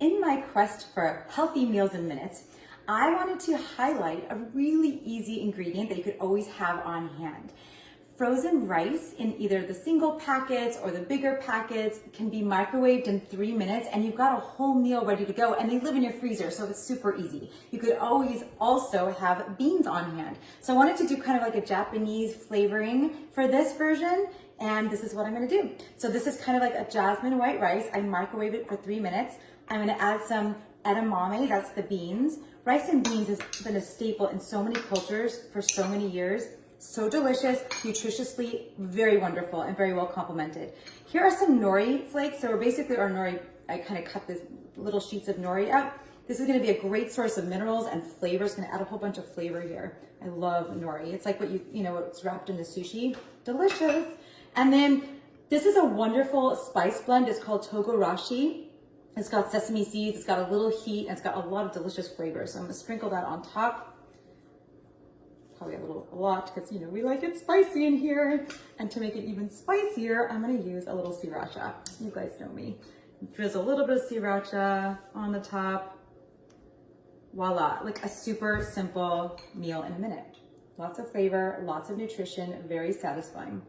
in my quest for healthy meals in minutes, I wanted to highlight a really easy ingredient that you could always have on hand. Frozen rice in either the single packets or the bigger packets can be microwaved in 3 minutes and you've got a whole meal ready to go, and they live in your freezer, so it's super easy. You could always also have beans on hand. So I wanted to do kind of like a Japanese flavoring for this version, and this is what I'm gonna do. So this is kind of like a jasmine white rice. I microwave it for 3 minutes. I'm gonna add some edamame, that's the beans. Rice and beans has been a staple in so many cultures for so many years. So delicious, nutritiously very wonderful, and very well complemented. Here are some nori flakes. So basically our nori, I kind of cut this little sheets of nori up. This is gonna be a great source of minerals and flavor. It's gonna add a whole bunch of flavor here. I love nori. It's like what you know, it's wrapped in the sushi. Delicious. And then this is a wonderful spice blend. It's called togarashi. It's got sesame seeds, it's got a little heat, and it's got a lot of delicious flavor. So I'm gonna sprinkle that on top. Probably a lot, because you know we like it spicy in here. And to make it even spicier, I'm gonna use a little sriracha. You guys know me. Drizzle a little bit of sriracha on the top. Voila, like a super simple meal in a minute. Lots of flavor, lots of nutrition, very satisfying.